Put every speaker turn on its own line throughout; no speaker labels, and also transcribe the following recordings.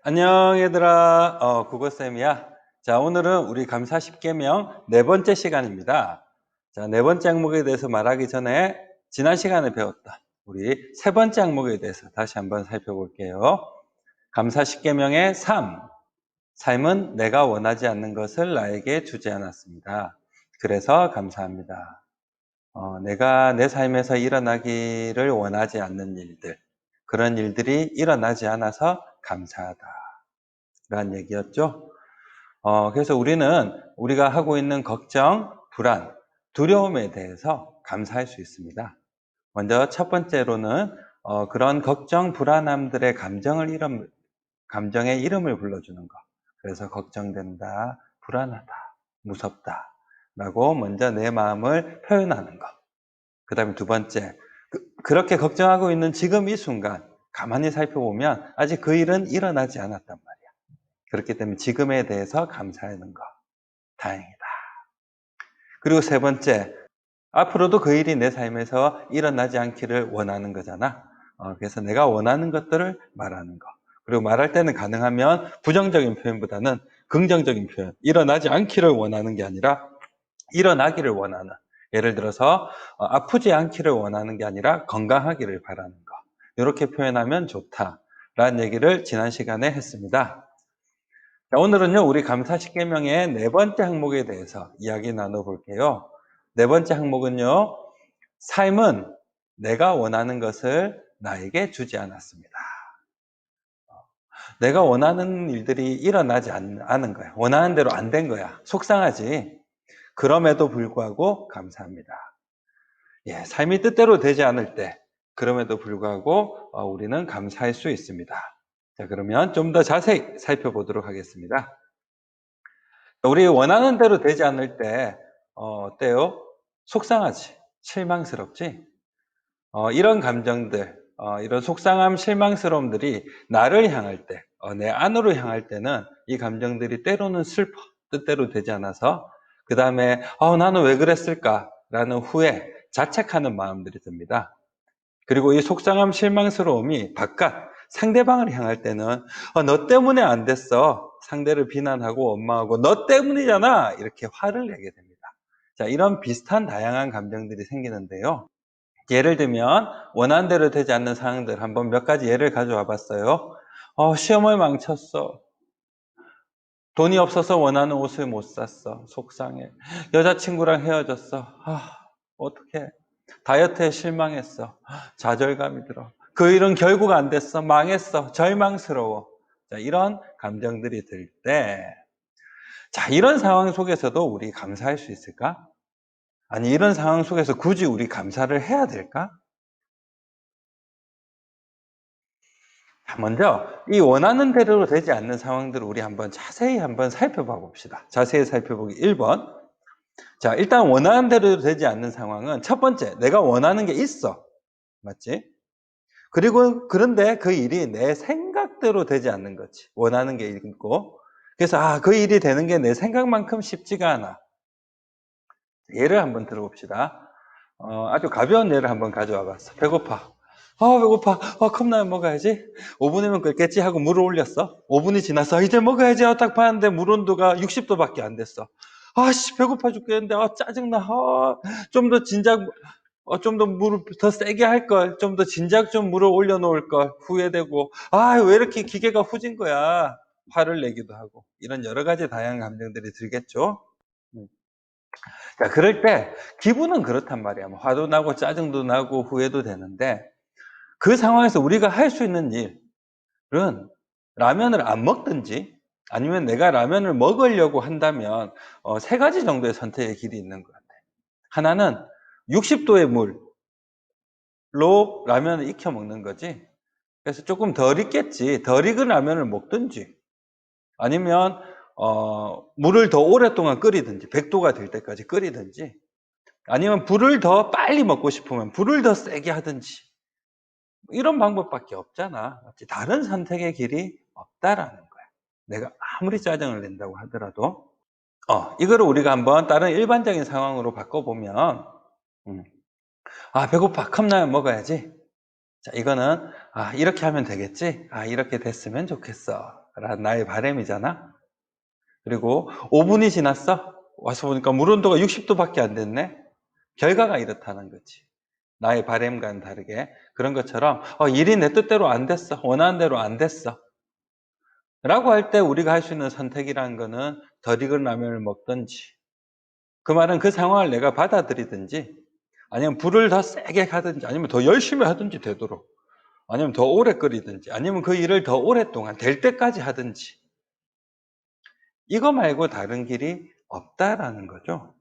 안녕 얘들아, 국어쌤이야. 자, 오늘은 우리 감사 10계명 네 번째 시간입니다. 자, 네 번째 항목에 대해서 말하기 전에 지난 시간에 배웠던 우리 세 번째 항목에 대해서 다시 한번 살펴볼게요. 감사 10계명의 3. 삶은 내가 원하지 않는 것을 나에게 주지 않았습니다. 그래서 감사합니다. 내가 내 삶에서 일어나기를 원하지 않는 일들, 그런 일들이 일어나지 않아서 감사하다. 라는 얘기였죠. 그래서 우리가 하고 있는 걱정, 불안, 두려움에 대해서 감사할 수 있습니다. 먼저 첫 번째로는 그런 걱정, 불안함들의 감정의 이름을 불러주는 것. 그래서 걱정된다, 불안하다, 무섭다 라고 먼저 내 마음을 표현하는 것. 그 다음에 두 번째, 그렇게 걱정하고 있는 지금 이 순간 가만히 살펴보면 아직 그 일은 일어나지 않았단 말이야. 그렇기 때문에 지금에 대해서 감사하는 것. 다행이다. 그리고 세 번째, 앞으로도 그 일이 내 삶에서 일어나지 않기를 원하는 거잖아. 그래서 내가 원하는 것들을 말하는 거. 그리고 말할 때는 가능하면 부정적인 표현보다는 긍정적인 표현. 일어나지 않기를 원하는 게 아니라 일어나기를 원하는. 예를 들어서 아프지 않기를 원하는 게 아니라 건강하기를 바라는 거. 이렇게 표현하면 좋다라는 얘기를 지난 시간에 했습니다. 자, 오늘은요, 우리 감사 10계명의 네 번째 항목에 대해서 이야기 나눠볼게요. 네 번째 항목은요, 삶은 내가 원하는 것을 나에게 주지 않았습니다. 내가 원하는 일들이 일어나지 않은 거야. 원하는 대로 안 된 거야. 속상하지. 그럼에도 불구하고 감사합니다. 예, 삶이 뜻대로 되지 않을 때, 그럼에도 불구하고 우리는 감사할 수 있습니다. 자, 그러면 좀 더 자세히 살펴보도록 하겠습니다. 우리 원하는 대로 되지 않을 때 어때요? 속상하지, 실망스럽지. 이런 감정들, 이런 속상함, 실망스러움들이 나를 향할 때, 내 안으로 향할 때는 이 감정들이 때로는 슬퍼, 뜻대로 되지 않아서 그 다음에 나는 왜 그랬을까라는 후에 자책하는 마음들이 듭니다. 그리고 이 속상함, 실망스러움이 바깥, 상대방을 향할 때는 너 때문에 안 됐어. 상대를 비난하고 원망하고 너 때문이잖아. 이렇게 화를 내게 됩니다. 자, 이런 비슷한 다양한 감정들이 생기는데요. 예를 들면 원하는 대로 되지 않는 상황들 한번 몇 가지 예를 가져와 봤어요. 시험을 망쳤어. 돈이 없어서 원하는 옷을 못 샀어. 속상해. 여자친구랑 헤어졌어. 어떡해. 다이어트에 실망했어. 좌절감이 들어. 그 일은 결국 안 됐어. 망했어. 절망스러워. 자, 이런 감정들이 들 때, 자, 이런 상황 속에서도 우리 감사할 수 있을까? 아니, 이런 상황 속에서 굳이 우리 감사를 해야 될까? 자, 먼저 이 원하는 대로 되지 않는 상황들을 우리 자세히 한번 살펴봐 봅시다. 자세히 살펴보기 1번. 자, 일단 원하는 대로 되지 않는 상황은 첫 번째, 내가 원하는 게 있어. 맞지? 그런데 그 일이 내 생각대로 되지 않는 거지. 원하는 게 있고. 그래서, 그 일이 되는 게 내 생각만큼 쉽지가 않아. 예를 한번 들어봅시다. 아주 가벼운 예를 한번 가져와 봤어. 배고파. 배고파. 컵라면 먹어야지. 5분이면 끓겠지 하고 물을 올렸어. 5분이 지나서 이제 먹어야지 하고 딱 봤는데 물 온도가 60도밖에 안 됐어. 배고파 죽겠는데, 짜증나. 좀 더 진작, 좀 더 물을 더 세게 할 걸. 좀 더 진작 좀 물을 올려놓을 걸. 후회되고. 왜 이렇게 기계가 후진 거야. 화를 내기도 하고. 이런 여러 가지 다양한 감정들이 들겠죠. 음. 자, 그럴 때 기분은 그렇단 말이야. 뭐 화도 나고 짜증도 나고 후회도 되는데 그 상황에서 우리가 할 수 있는 일은 라면을 안 먹든지 아니면 내가 라면을 먹으려고 한다면 세 가지 정도의 선택의 길이 있는 것 같아. 하나는 60도의 물로 라면을 익혀 먹는 거지. 그래서 조금 덜 익겠지. 덜 익은 라면을 먹든지 아니면 물을 더 오랫동안 끓이든지 100도가 될 때까지 끓이든지 아니면 불을 더 빨리 먹고 싶으면 불을 더 세게 하든지 이런 방법밖에 없잖아. 다른 선택의 길이 없다라는 거야. 내가 아무리 짜증을 낸다고 하더라도 이거를 우리가 한번 다른 일반적인 상황으로 바꿔보면 음, 배고파. 컵라면 먹어야지. 자, 이거는 이렇게 하면 되겠지. 이렇게 됐으면 좋겠어. 라는 나의 바람이잖아. 그리고 5분이 지났어. 와서 보니까 물 온도가 60도밖에 안 됐네. 결과가 이렇다는 거지. 나의 바람과는 다르게. 그런 것처럼 일이 내 뜻대로 안 됐어. 원하는 대로 안 됐어. 라고 할 때 우리가 할 수 있는 선택이라는 거는 덜 익은 라면을 먹든지, 그 말은 그 상황을 내가 받아들이든지, 아니면 불을 더 세게 하든지, 아니면 더 열심히 하든지 되도록, 아니면 더 오래 끓이든지, 아니면 그 일을 더 오랫동안 될 때까지 하든지, 이거 말고 다른 길이 없다라는 거죠.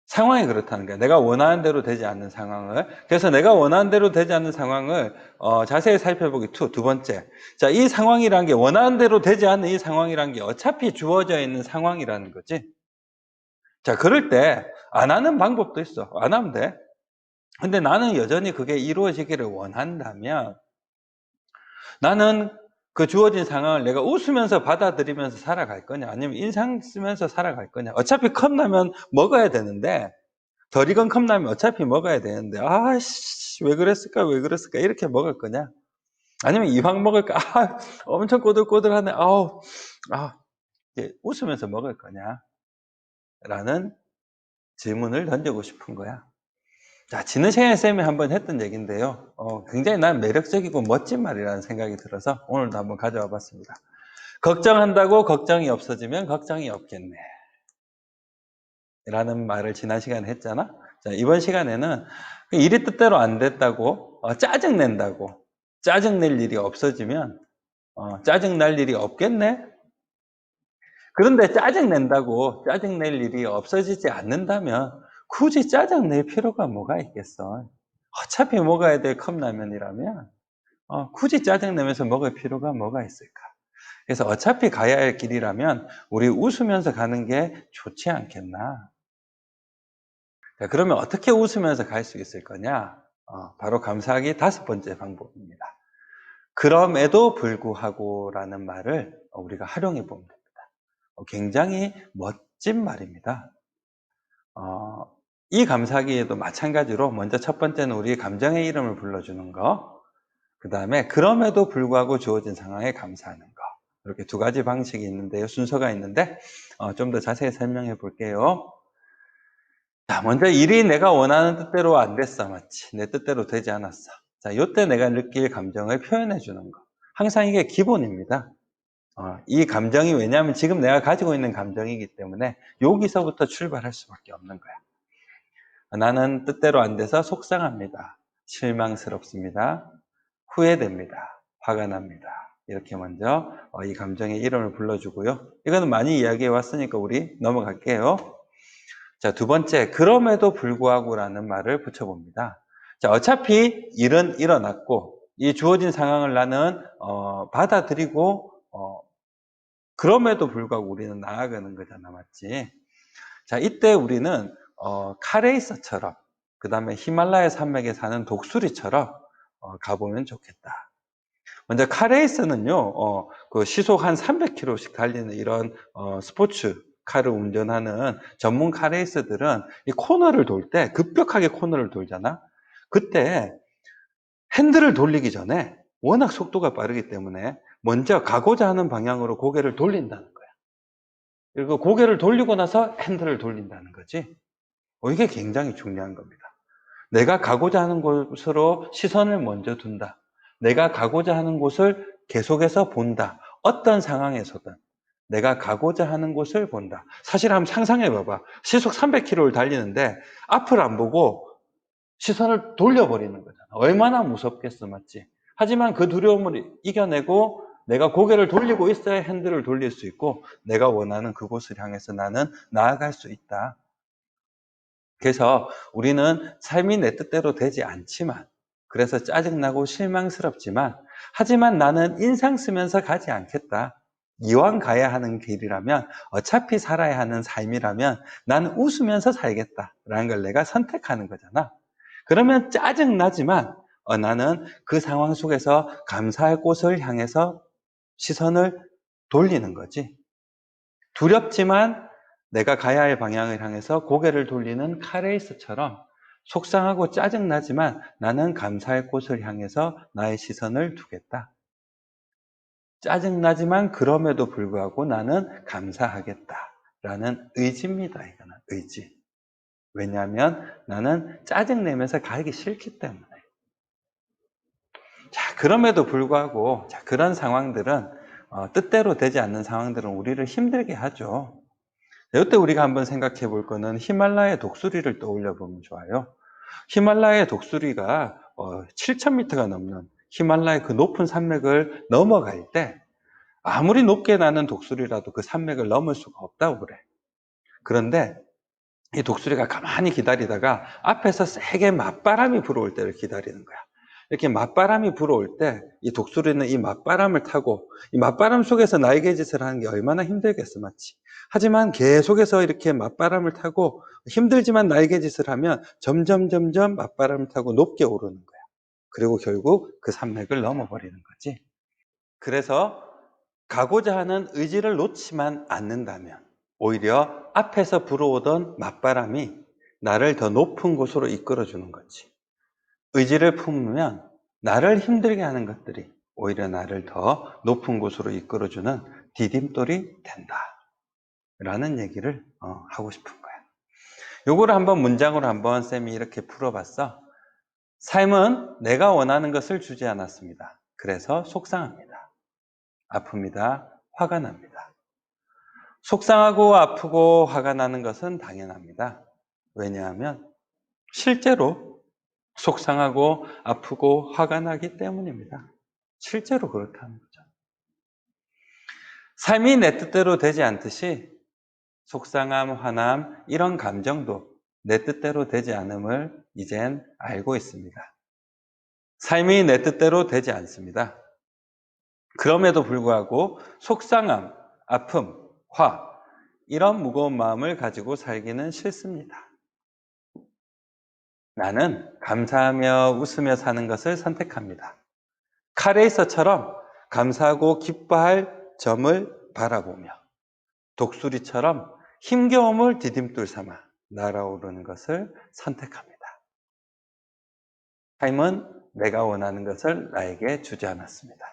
상황이 그렇다는 거야. 내가 원하는 대로 되지 않는 상황을. 그래서 내가 원하는 대로 되지 않는 상황을 자세히 살펴보기 2. 두 번째. 자, 이 상황이란 게, 원하는 대로 되지 않는 이 상황이란 게 어차피 주어져 있는 상황이라는 거지. 자, 그럴 때 안 하는 방법도 있어. 안 하면 돼. 근데 나는 여전히 그게 이루어지기를 원한다면, 나는 그 주어진 상황을 내가 웃으면서 받아들이면서 살아갈 거냐, 아니면 인상 쓰면서 살아갈 거냐. 어차피 컵라면 먹어야 되는데, 덜 익은 컵라면 어차피 먹어야 되는데, 아씨, 왜 그랬을까, 왜 그랬을까, 이렇게 먹을 거냐. 아니면 이왕 먹을까, 엄청 꼬들꼬들하네, 이제 웃으면서 먹을 거냐. 라는 질문을 던지고 싶은 거야. 자, 지난 시간에 쌤이 한번 했던 얘기인데요. 굉장히 난 매력적이고 멋진 말이라는 생각이 들어서 오늘도 한번 가져와 봤습니다. 걱정한다고 걱정이 없어지면 걱정이 없겠네. 라는 말을 지난 시간에 했잖아. 자, 이번 시간에는 일이 뜻대로 안 됐다고, 짜증낸다고, 짜증낼 일이 없어지면, 짜증날 일이 없겠네? 그런데 짜증낸다고 짜증낼 일이 없어지지 않는다면 굳이 짜증낼 필요가 뭐가 있겠어? 어차피 먹어야 될 컵라면이라면 굳이 짜증내면서 먹을 필요가 뭐가 있을까? 그래서 어차피 가야 할 길이라면 우리 웃으면서 가는 게 좋지 않겠나? 자, 그러면 어떻게 웃으면서 갈 수 있을 거냐? 바로 감사하기 5번째 방법입니다. 그럼에도 불구하고라는 말을 우리가 활용해 보면 됩니다. 굉장히 멋진 말입니다. 이 감사기에도 마찬가지로 먼저 첫 번째는 우리의 감정의 이름을 불러주는 거, 그 다음에 그럼에도 불구하고 주어진 상황에 감사하는 거. 이렇게 2가지 방식이 있는데요. 순서가 있는데 좀 더 자세히 설명해 볼게요. 자, 먼저 일이 내가 원하는 뜻대로 안 됐어. 마치 내 뜻대로 되지 않았어. 자, 요때 내가 느낄 감정을 표현해 주는 거. 항상 이게 기본입니다. 이 감정이, 왜냐하면 지금 내가 가지고 있는 감정이기 때문에 여기서부터 출발할 수밖에 없는 거야. 나는 뜻대로 안 돼서 속상합니다. 실망스럽습니다. 후회됩니다. 화가 납니다. 이렇게 먼저 이 감정의 이름을 불러주고요. 이거는 많이 이야기해 왔으니까 우리 넘어갈게요. 자, 2번째, 그럼에도 불구하고라는 말을 붙여봅니다. 자, 어차피 일은 일어났고 이 주어진 상황을 나는 받아들이고 그럼에도 불구하고 우리는 나아가는 거잖아, 맞지? 자, 이때 우리는 카레이서처럼, 그 다음에 히말라야 산맥에 사는 독수리처럼 가보면 좋겠다. 먼저 카레이서는요, 그 시속 한 300km씩 달리는 이런 스포츠 카를 운전하는 전문 카레이서들은 이 코너를 돌 때, 급격하게 코너를 돌잖아. 그때 핸들을 돌리기 전에 워낙 속도가 빠르기 때문에 먼저 가고자 하는 방향으로 고개를 돌린다는 거야. 그리고 고개를 돌리고 나서 핸들을 돌린다는 거지. 이게 굉장히 중요한 겁니다. 내가 가고자 하는 곳으로 시선을 먼저 둔다. 내가 가고자 하는 곳을 계속해서 본다. 어떤 상황에서든 내가 가고자 하는 곳을 본다. 사실 한번 상상해 봐봐. 시속 300km를 달리는데 앞을 안 보고 시선을 돌려버리는 거잖아. 얼마나 무섭겠어, 맞지? 하지만 그 두려움을 이겨내고 내가 고개를 돌리고 있어야 핸들을 돌릴 수 있고 내가 원하는 그곳을 향해서 나는 나아갈 수 있다. 그래서 우리는 삶이 내 뜻대로 되지 않지만, 그래서 짜증나고 실망스럽지만, 하지만 나는 인상 쓰면서 가지 않겠다. 이왕 가야 하는 길이라면, 어차피 살아야 하는 삶이라면 나는 웃으면서 살겠다라는 걸 내가 선택하는 거잖아. 그러면 짜증나지만 나는 그 상황 속에서 감사할 곳을 향해서 시선을 돌리는 거지. 두렵지만 내가 가야 할 방향을 향해서 고개를 돌리는 카레이스처럼 속상하고 짜증나지만 나는 감사할 곳을 향해서 나의 시선을 두겠다. 짜증나지만 그럼에도 불구하고 나는 감사하겠다라는 의지입니다. 이거는 의지. 왜냐하면 나는 짜증내면서 가기 싫기 때문에. 자, 그럼에도 불구하고 그런 상황들은 뜻대로 되지 않는 상황들은 우리를 힘들게 하죠. 이때 우리가 한번 생각해 볼 거는 히말라야 독수리를 떠올려 보면 좋아요. 히말라야 독수리가 7,000m가 넘는 히말라야 그 높은 산맥을 넘어갈 때 아무리 높게 나는 독수리라도 그 산맥을 넘을 수가 없다고 그래. 그런데 이 독수리가 가만히 기다리다가 앞에서 세게 맞바람이 불어올 때를 기다리는 거야. 이렇게 맞바람이 불어올 때 이 독수리는 이 맞바람을 타고 이 맞바람 속에서 날개짓을 하는 게 얼마나 힘들겠어, 맞지? 하지만 계속해서 이렇게 맞바람을 타고 힘들지만 날개짓을 하면 점점 맞바람을 타고 높게 오르는 거야. 그리고 결국 그 산맥을 넘어버리는 거지. 그래서 가고자 하는 의지를 놓지만 않는다면 오히려 앞에서 불어오던 맞바람이 나를 더 높은 곳으로 이끌어주는 거지. 의지를 품으면 나를 힘들게 하는 것들이 오히려 나를 더 높은 곳으로 이끌어주는 디딤돌이 된다 라는 얘기를 하고 싶은 거야. 요거를 한번 문장으로 한번 쌤이 이렇게 풀어봤어. 삶은 내가 원하는 것을 주지 않았습니다. 그래서 속상합니다. 아픕니다. 화가 납니다. 속상하고 아프고 화가 나는 것은 당연합니다. 왜냐하면 실제로 속상하고 아프고 화가 나기 때문입니다. 실제로 그렇다는 거죠. 삶이 내 뜻대로 되지 않듯이 속상함, 화남 이런 감정도 내 뜻대로 되지 않음을 이젠 알고 있습니다. 삶이 내 뜻대로 되지 않습니다. 그럼에도 불구하고 속상함, 아픔, 화 이런 무거운 마음을 가지고 살기는 싫습니다. 나는 감사하며 웃으며 사는 것을 선택합니다. 카레이서처럼 감사하고 기뻐할 점을 바라보며 독수리처럼 힘겨움을 디딤돌 삼아 날아오르는 것을 선택합니다. 삶은 내가 원하는 것을 나에게 주지 않았습니다.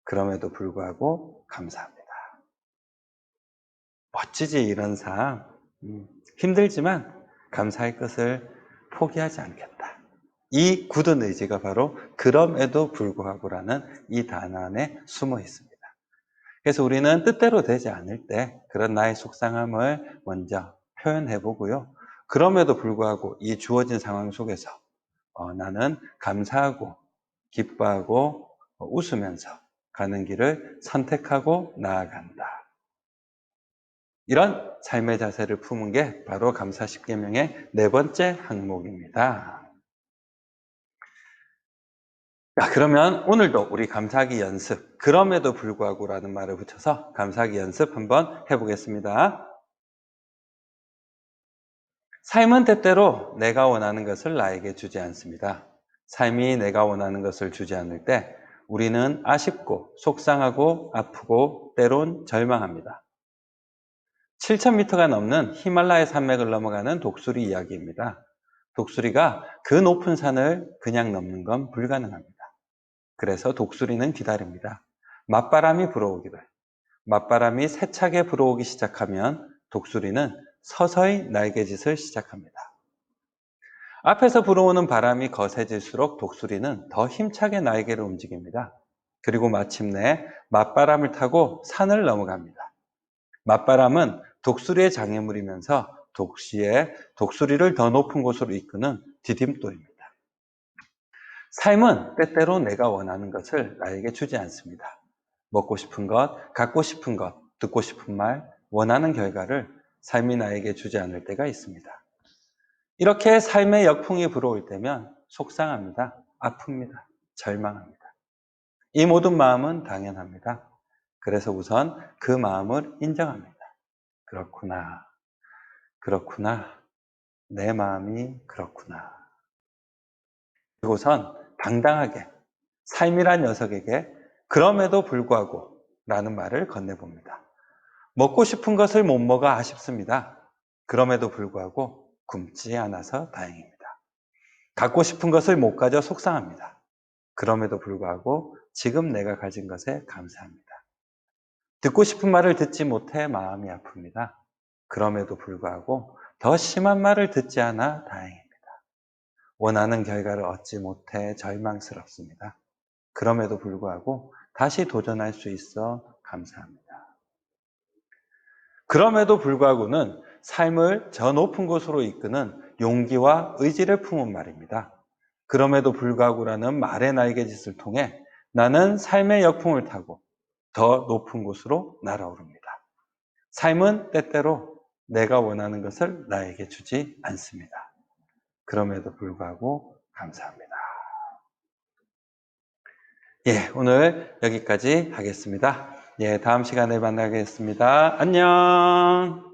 그럼에도 불구하고 감사합니다. 멋지지 이런 삶. 힘들지만 감사할 것을 포기하지 않겠다. 이 굳은 의지가 바로 그럼에도 불구하고라는 이 단어 안에 숨어 있습니다. 그래서 우리는 뜻대로 되지 않을 때 그런 나의 속상함을 먼저 표현해 보고요. 그럼에도 불구하고 이 주어진 상황 속에서 나는 감사하고 기뻐하고 웃으면서 가는 길을 선택하고 나아간다. 이런 삶의 자세를 품은 게 바로 감사 10계명의 네 번째 항목입니다. 자, 그러면 오늘도 우리 감사하기 연습, 그럼에도 불구하고라는 말을 붙여서 감사하기 연습 한번 해보겠습니다. 삶은 때때로 내가 원하는 것을 나에게 주지 않습니다. 삶이 내가 원하는 것을 주지 않을 때 우리는 아쉽고 속상하고 아프고 때론 절망합니다. 7,000m가 넘는 히말라야 산맥을 넘어가는 독수리 이야기입니다. 독수리가 그 높은 산을 그냥 넘는 건 불가능합니다. 그래서 독수리는 기다립니다. 맞바람이 불어오기를. 맞바람이 세차게 불어오기 시작하면 독수리는 서서히 날개짓을 시작합니다. 앞에서 불어오는 바람이 거세질수록 독수리는 더 힘차게 날개를 움직입니다. 그리고 마침내 맞바람을 타고 산을 넘어갑니다. 맞바람은 독수리의 장애물이면서 독수리를 더 높은 곳으로 이끄는 디딤돌입니다. 삶은 때때로 내가 원하는 것을 나에게 주지 않습니다. 먹고 싶은 것, 갖고 싶은 것, 듣고 싶은 말, 원하는 결과를 삶이 나에게 주지 않을 때가 있습니다. 이렇게 삶의 역풍이 불어올 때면 속상합니다. 아픕니다. 절망합니다. 이 모든 마음은 당연합니다. 그래서 우선 그 마음을 인정합니다. 그렇구나. 그렇구나. 내 마음이 그렇구나. 그리고선 당당하게 삶이란 녀석에게 그럼에도 불구하고 라는 말을 건네봅니다. 먹고 싶은 것을 못 먹어 아쉽습니다. 그럼에도 불구하고 굶지 않아서 다행입니다. 갖고 싶은 것을 못 가져 속상합니다. 그럼에도 불구하고 지금 내가 가진 것에 감사합니다. 듣고 싶은 말을 듣지 못해 마음이 아픕니다. 그럼에도 불구하고 더 심한 말을 듣지 않아 다행입니다. 원하는 결과를 얻지 못해 절망스럽습니다. 그럼에도 불구하고 다시 도전할 수 있어 감사합니다. 그럼에도 불구하고는 삶을 저 높은 곳으로 이끄는 용기와 의지를 품은 말입니다. 그럼에도 불구하고라는 말의 날개짓을 통해 나는 삶의 역풍을 타고 더 높은 곳으로 날아오릅니다. 삶은 때때로 내가 원하는 것을 나에게 주지 않습니다. 그럼에도 불구하고 감사합니다. 예, 오늘 여기까지 하겠습니다. 예, 다음 시간에 만나겠습니다. 안녕!